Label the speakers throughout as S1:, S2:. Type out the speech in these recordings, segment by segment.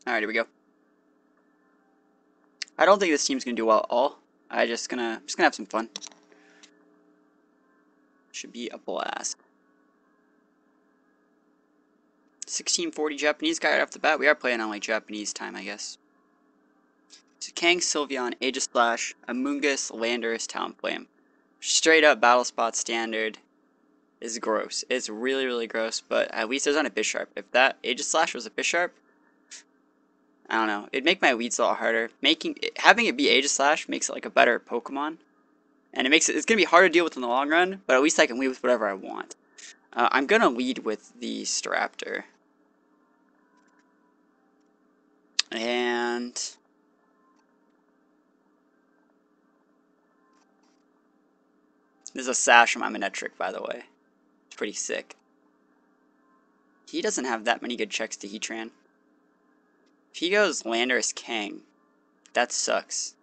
S1: Alright, here we go. I don't think this team's gonna do well at all. I'm just gonna have some fun. Should be a blast. 1640 Japanese guy right off the bat. We are playing on like Japanese time, I guess. So Kang, Sylveon, Aegislash, Amoonguss, Landorus, Talonflame. Straight up battle spot standard is gross. It's really, really gross, but at least there's not a Bisharp. If that Aegislash was a Bisharp, I don't know. It'd make my weeds a lot harder. Having it be Aegislash makes it like a better Pokemon. And it's gonna be hard to deal with in the long run, but at least I can lead with whatever I want. I'm gonna lead with the Staraptor. And this is a sash on my Manectric, by the way. It's pretty sick. He doesn't have that many good checks to Heatran. If he goes Landorus Kang, that sucks.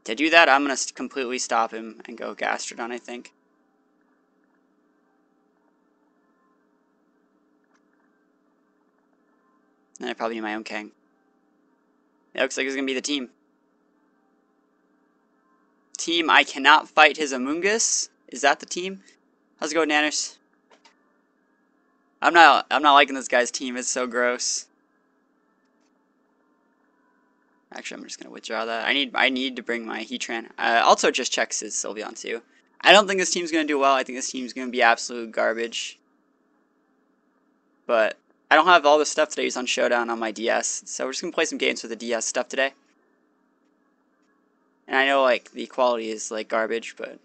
S1: To do that, I'm going to completely stop him and go Gastrodon, I think. And then I probably do my own Kang. It looks like it's going to be the team. Team, I cannot fight his Amoonguss. Is that the team? How's it going, Nanners? I'm not liking this guy's team. It's so gross. Actually, I'm just gonna withdraw that. I need to bring my Heatran. Also, just checks his Sylveon too. I don't think this team's gonna do well. I think this team's gonna be absolute garbage. But I don't have all the stuff that I use on Showdown on my DS, so we're just gonna play some games with the DS stuff today. And I know like the quality is like garbage, but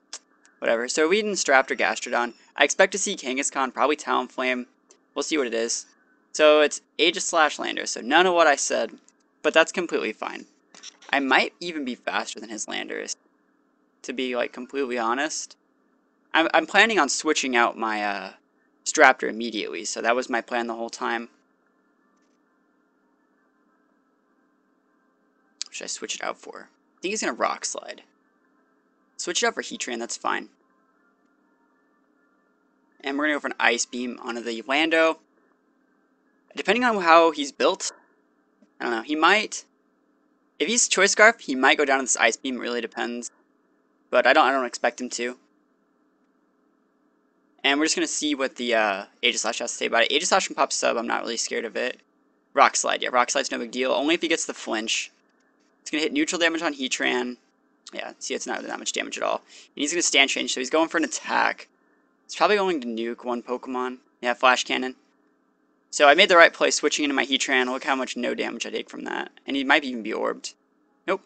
S1: whatever. So we didn't Staraptor Gastrodon. I expect to see Kangaskhan, probably Talonflame. We'll see what it is. So it's Aegislash Landorus. So none of what I said. But that's completely fine. I might even be faster than his Landorus, to be like completely honest. I'm planning on switching out my Staraptor immediately, so that was my plan the whole time. What should I switch it out for? I think he's gonna Rock Slide. Switch it out for Heatran, that's fine. And we're gonna go for an Ice Beam onto the Lando. Depending on how he's built, I don't know, he might, if he's Choice Scarf, he might go down to this Ice Beam, it really depends. But I don't expect him to. And we're just going to see what the Aegislash has to say about it. Aegislash can pop sub, I'm not really scared of it. Rock Slide, yeah, Rock Slide's no big deal, only if he gets the flinch. It's going to hit neutral damage on Heatran. Yeah, see, it's not that much damage at all. And he's going to Stand Change, so he's going for an attack. He's probably going to nuke one Pokemon. Yeah, Flash Cannon. So I made the right play switching into my Heatran. Look how much no damage I take from that. And he might even be orbed. Nope.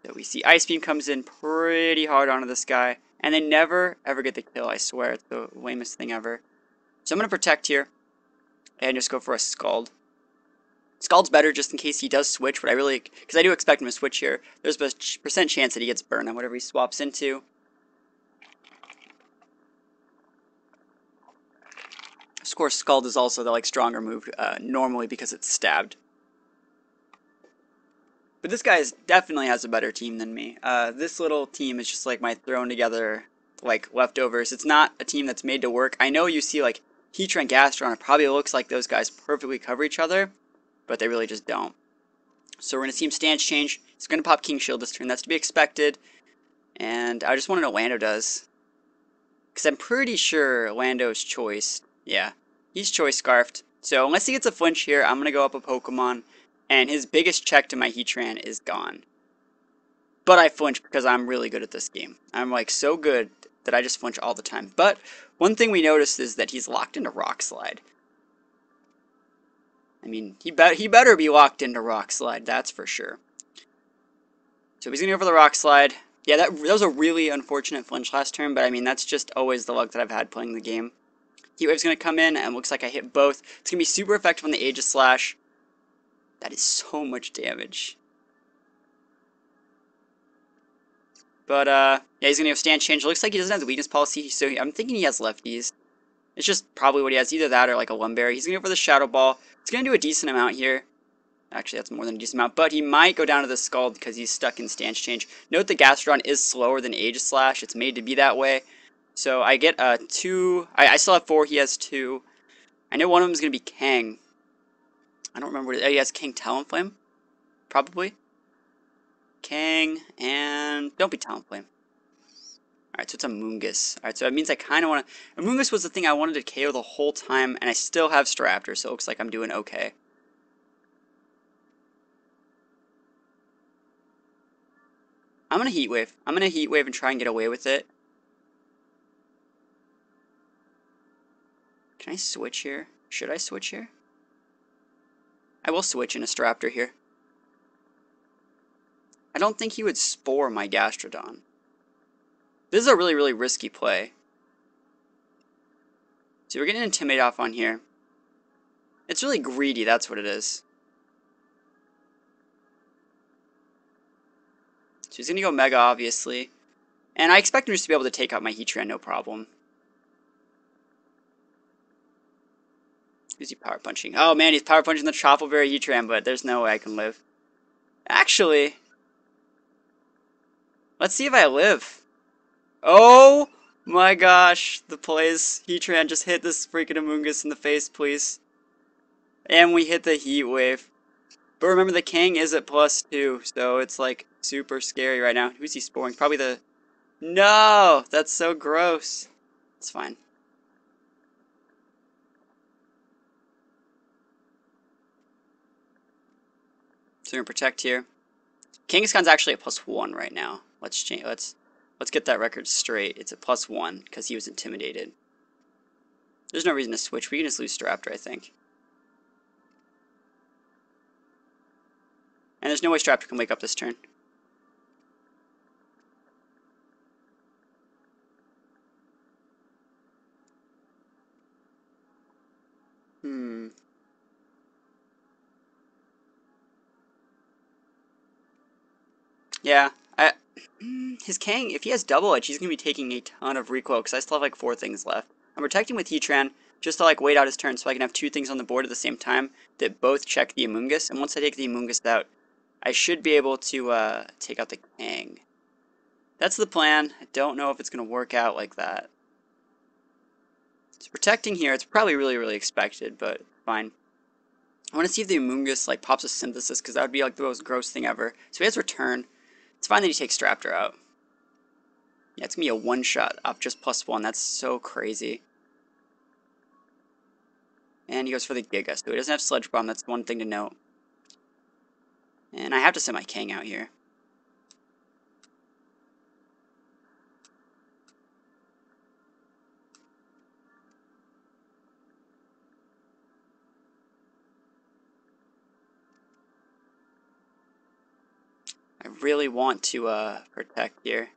S1: So we see Ice Beam comes in pretty hard onto this guy. And they never, ever get the kill, I swear. It's the lamest thing ever. So I'm going to Protect here. And just go for a Scald. Scald's better just in case he does switch. But I really, because I do expect him to switch here. There's a percent chance that he gets burned on whatever he swaps into. Of course, Scald is also the like stronger move normally because it's stabbed. But this guy definitely has a better team than me. This little team is just like my thrown together like leftovers. It's not a team that's made to work. I know you see like Heatran, Gastrodon, it probably looks like those guys perfectly cover each other, but they really just don't. So we're going to see him stance change. He's going to pop King Shield this turn. That's to be expected. And I just want to know what Lando does. Because I'm pretty sure Lando's choice. Yeah. He's Choice Scarfed, so unless he gets a flinch here, I'm going to go up a Pokemon, and his biggest check to my Heatran is gone. But I flinch because I'm really good at this game. I'm like so good that I just flinch all the time. But one thing we noticed is that he's locked into Rock Slide. I mean, he better be locked into Rock Slide, that's for sure. So he's going to go for the Rock Slide. Yeah, that was a really unfortunate flinch last turn, but I mean, that's just always the luck that I've had playing the game. Heat Wave's going to come in, and looks like I hit both. It's going to be super effective on the Aegislash. That is so much damage. But, yeah, he's going to go Stand Change. It looks like he doesn't have the weakness policy, so I'm thinking he has lefties. It's just probably what he has, either that or like a Lumberry. He's going to go for the Shadow Ball. It's going to do a decent amount here. Actually, that's more than a decent amount, but he might go down to the Scald because he's stuck in Stance Change. Note the Gastrodon is slower than Aegislash. It's made to be that way. So I get 2. I still have 4. He has 2. I know one of them is going to be Kang. I don't remember what it is. Oh, he has King Talonflame? Probably. King, and don't be Talonflame. Alright, so it's a Moongus. Alright, so that means I kind of want to... Moongus was the thing I wanted to KO the whole time, and I still have Staraptor, so it looks like I'm doing okay. I'm going to Heat Wave. I'm going to Heat Wave and try and get away with it. Can I switch here? Should I switch here? I will switch in a Staraptor here. I don't think he would Spore my Gastrodon. This is a really, really risky play. So we're getting Intimidate off on here. It's really greedy, that's what it is. So he's going to go Mega, obviously. And I expect him just to be able to take out my Heatran, no problem. Who's he Power Punching? Oh man, he's Power Punching the Tropical Berry Heatran, but there's no way I can live. Actually, let's see if I live. Oh my gosh, the plays. Heatran just hit this freaking Amoonguss in the face, please. And we hit the Heat Wave. But remember, the King is at +2, so it's like super scary right now. Who's he sporing? Probably the... No! That's so gross. It's fine. So we're gonna protect here. Kangaskhan's actually at +1 right now. Let's change. Let's get that record straight. It's at +1 because he was intimidated. There's no reason to switch. We can just lose Staraptor, I think. And there's no way Staraptor can wake up this turn. Yeah, his Kang, if he has Double Edge, he's going to be taking a ton of recoil, because I still have like 4 things left. I'm protecting with Heatran, just to like wait out his turn, so I can have 2 things on the board at the same time that both check the Amoonguss, and once I take the Amoonguss out, I should be able to take out the Kang. That's the plan. I don't know if it's going to work out like that. So protecting here, it's probably really, really expected, but fine. I want to see if the Amoonguss like pops a Synthesis, because that would be like the most gross thing ever. So he has Return. It's fine that he takes Staraptor out. Yeah, it's going to be a one-shot off just +1. That's so crazy. And he goes for the Giga, so he doesn't have Sludge Bomb. That's one thing to note. And I have to send my Kang out here. I really want to protect here.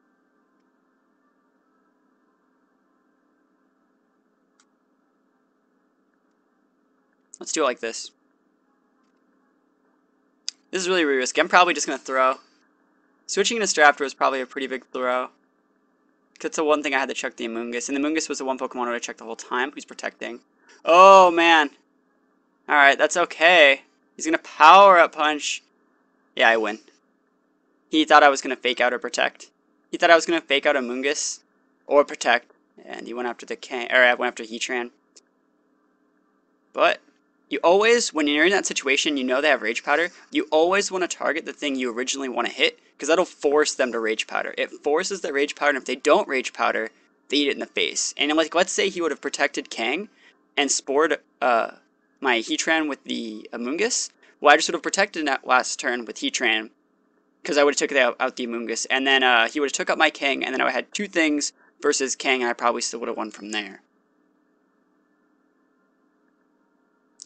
S1: Let's do it like this. This is really, really risky. I'm probably just going to throw. Switching into Staraptor was probably a pretty big throw. That's the one thing I had to check the Amoonguss. And the Amoonguss was the one Pokemon I checked the whole time. Who's protecting? Oh, man. Alright, that's okay. He's going to Power Up Punch. Yeah, I win. He thought I was going to fake out or protect. He thought I was going to fake out Amoonguss or protect. And he went after the Kang, or I went after Heatran. But you always, when you're in that situation, you know they have Rage Powder, you always want to target the thing you originally want to hit, because that'll force them to Rage Powder. It forces the Rage Powder, and if they don't Rage Powder, they eat it in the face. And I'm like, let's say he would have protected Kang and spored my Heatran with the Amoonguss. Well, I just would have protected that last turn with Heatran, because I would have took out the Amoonguss, and then he would have took out my Kang, and then I would have had 2 things versus Kang, and I probably still would have won from there.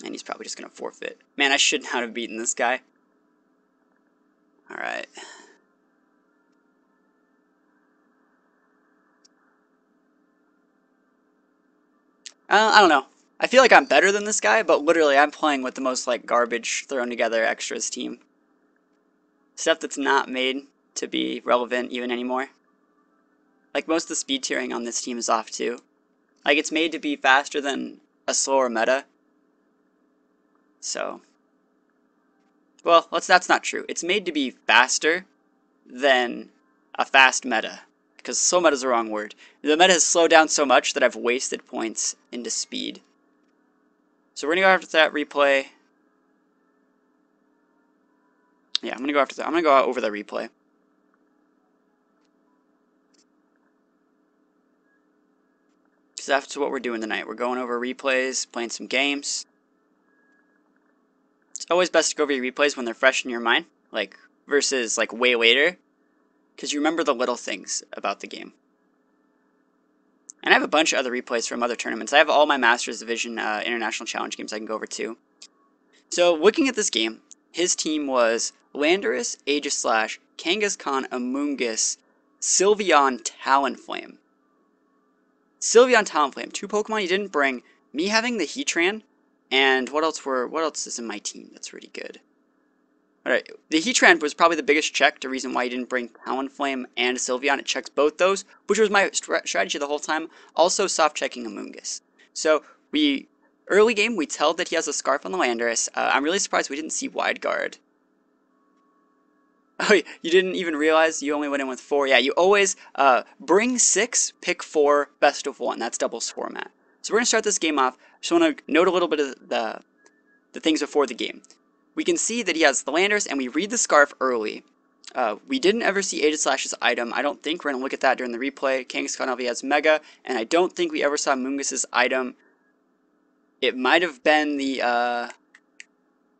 S1: And he's probably just going to forfeit. Man, I should not have beaten this guy. Alright. I don't know. I feel like I'm better than this guy, but literally I'm playing with the most like garbage thrown together extras team. Stuff that's not made to be relevant even anymore. Like most of the speed tiering on this team is off too. Like it's made to be faster than a slower meta. So, well, that's not true. It's made to be faster than a fast meta, because slow meta is the wrong word. The meta has slowed down so much that I've wasted points into speed. So we're gonna go after that replay. Yeah, I'm gonna go after that. I'm gonna go out over the replay. Because that's what we're doing tonight. We're going over replays, playing some games. It's always best to go over your replays when they're fresh in your mind, like versus like way later, because you remember the little things about the game. And I have a bunch of other replays from other tournaments. I have all my Masters Division International Challenge games I can go over too. So looking at this game, his team was Landorus, Aegislash, Kangaskhan, Amoonguss, Sylveon, Talonflame. Sylveon, Talonflame, 2 Pokemon he didn't bring. Me having the Heatran, and what else is in my team that's really good? Alright, the Heatran was probably the biggest check, the reason why he didn't bring Talonflame and Sylveon. It checks both those, which was my strategy the whole time. Also soft checking Amoonguss. So early game, we tell that he has a Scarf on the Landorus. I'm really surprised we didn't see Wide Guard. Oh, you didn't even realize you only went in with 4? Yeah, you always bring 6, pick 4, best of 1. That's doubles format. So we're going to start this game off. Just want to note a little bit of the things before the game. We can see that he has the Landorus, and we read the Scarf early. We didn't ever see Aegislash's item. I don't think we're going to look at that during the replay. Kangaskhan obviously has Mega, and I don't think we ever saw Amoonguss's item. It might have been the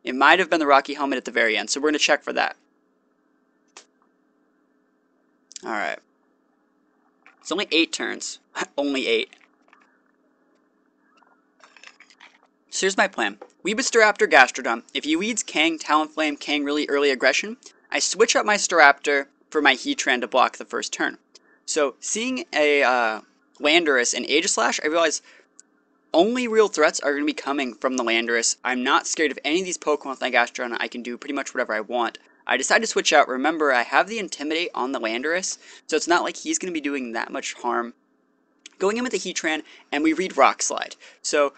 S1: Rocky Helmet at the very end, so we're going to check for that. Alright. It's only 8 turns. Only 8. So here's my plan. Weeb Staraptor, Gastrodon. If he leads Kang, Talonflame, Kang really early aggression, I switch up my Staraptor for my Heatran to block the first turn. So seeing a Landorus and Aegislash, I realize only real threats are going to be coming from the Landorus. I'm not scared of any of these Pokemon with my Gastrodon. I can do pretty much whatever I want. I decided to switch out. Remember, I have the Intimidate on the Landorus, so it's not like he's going to be doing that much harm. Going in with the Heatran, and we read Rock Slide. So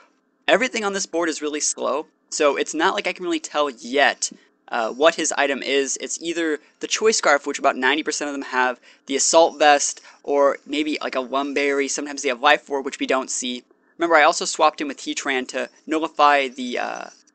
S1: everything on this board is really slow, so it's not like I can really tell yet what his item is. It's either the Choice Scarf, which about 90% of them have, the Assault Vest, or maybe like a Lumberry. Sometimes they have Life Orb, which we don't see. Remember, I also swapped in with Heatran to nullify the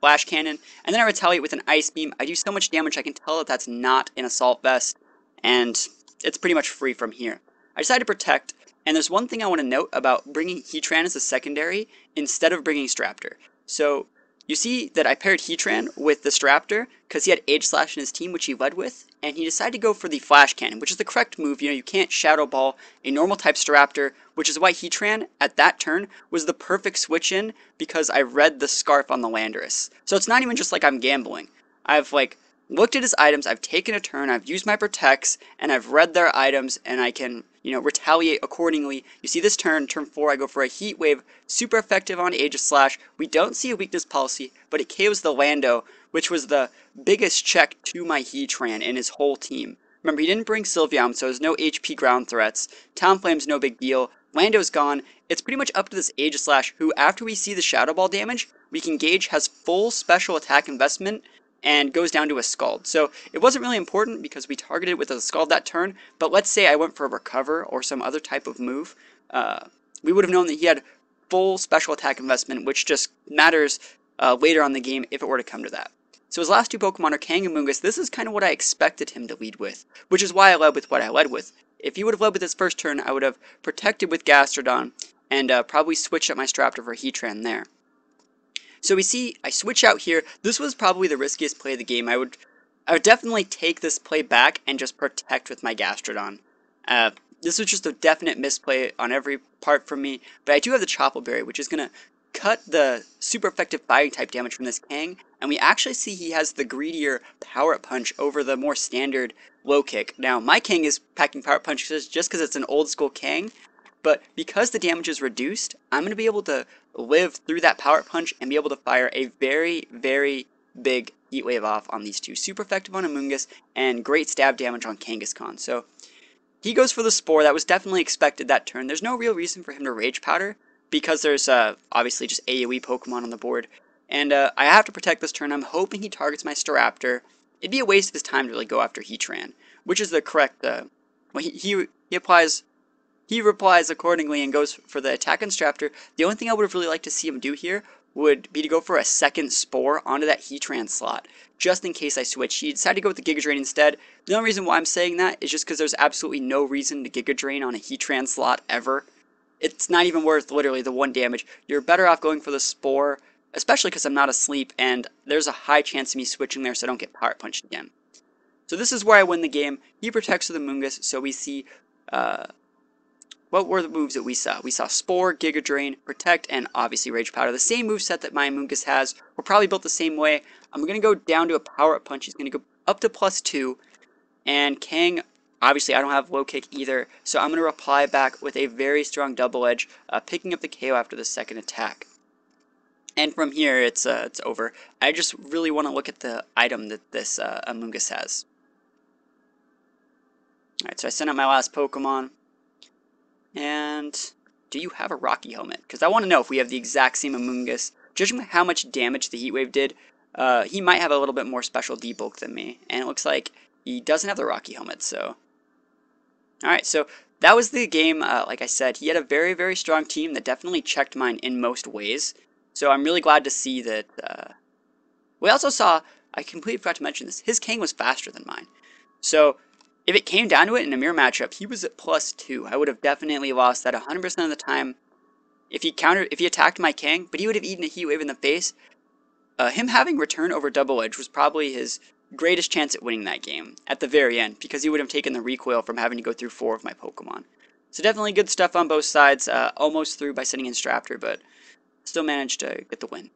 S1: Flash Cannon, and then I retaliate with an Ice Beam. I do so much damage I can tell that that's not an Assault Vest, and it's pretty much free from here. I decided to protect, and there's one thing I want to note about bringing Heatran as a secondary instead of bringing Staraptor. So you see that I paired Heatran with the Staraptor because he had Aegislash in his team, which he led with, and he decided to go for the Flash Cannon, which is the correct move. You know, you can't Shadow Ball a normal type Staraptor, which is why Heatran at that turn was the perfect switch in because I read the Scarf on the Landorus. So it's not even just like I'm gambling. I've like looked at his items, I've taken a turn, I've used my Protects, and I've read their items, and I can, you know, retaliate accordingly. You see this turn 4, I go for a Heat Wave, super effective on Aegislash. We don't see a weakness policy, but it KOs the Lando, which was the biggest check to my Heatran in his whole team. Remember, he didn't bring Sylveon, so there's no HP ground threats. Talonflame's no big deal. Lando's gone. It's pretty much up to this Aegislash, who after we see the Shadow Ball damage, we can gauge has full special attack investment, and goes down to a Scald. So it wasn't really important because we targeted it with a Scald that turn, but let's say I went for a Recover or some other type of move, we would have known that he had full special attack investment, which just matters later on in the game if it were to come to that. So his last 2 Pokemon are Kang and Amoonguss. This is kind of what I expected him to lead with, which is why I led with what I led with. If he would have led with his first turn, I would have protected with Gastrodon and probably switched up my Staraptor for Heatran there. So we see I switch out here. This was probably the riskiest play of the game. I would definitely take this play back and just protect with my Gastrodon. This was just a definite misplay on every part from me, but I do have the Chople Berry, which is going to cut the super effective fighting type damage from this Kang, and we actually see he has the greedier Power Up Punch over the more standard Low Kick. Now, my Kang is packing Power Up Punch just because it's an old school Kang, but because the damage is reduced, I'm going to be able to live through that Power Punch and be able to fire a very, very big Heat Wave off on these 2. Super effective on Amoonguss and great stab damage on Kangaskhan. So he goes for the Spore. That was definitely expected that turn. There's no real reason for him to Rage Powder because there's obviously just AoE Pokemon on the board. And I have to protect this turn. I'm hoping he targets my Staraptor. It'd be a waste of his time to really go after Heatran, which is the correct... well, he replies accordingly and goes for the attack on Staraptor. The only thing I would have really liked to see him do here would be to go for a second Spore onto that Heatran slot, just in case I switch. He decided to go with the Giga Drain instead. The only reason why I'm saying that is just because there's absolutely no reason to Giga Drain on a Heatran slot ever. It's not even worth literally the 1 damage. You're better off going for the Spore, especially because I'm not asleep, and there's a high chance of me switching there so I don't get Power Punched again. So this is where I win the game. He protects with the Mungus, so we see, what were the moves that we saw? We saw Spore, Giga Drain, Protect, and obviously Rage Powder. The same moveset that my Mungus has. We're probably built the same way. I'm going to go down to a Power Up Punch. He's going to go up to +2, and Kang, obviously I don't have Low Kick either, so I'm going to reply back with a very strong Double Edge, picking up the KO after the second attack. And from here, it's over. I just really want to look at the item that this Amoonguss has. Alright, so I sent out my last Pokemon. And do you have a Rocky Helmet? Because I want to know if we have the exact same Amoonguss. Judging by how much damage the Heat Wave did, he might have a little bit more special debulk than me. And it looks like he doesn't have the Rocky Helmet, so... Alright, so that was the game. Like I said, he had a very, very strong team that definitely checked mine in most ways. So I'm really glad to see that... We also saw, I completely forgot to mention this, his Kang was faster than mine. So if it came down to it in a mirror matchup, he was at +2. I would have definitely lost that 100% of the time if he attacked my Kang, but he would have eaten a Heat Wave in the face. Him having Return over Double Edge was probably his greatest chance at winning that game at the very end, because he would have taken the recoil from having to go through 4 of my Pokemon. So definitely good stuff on both sides. Almost through by sending in Straptor, but still managed to get the win.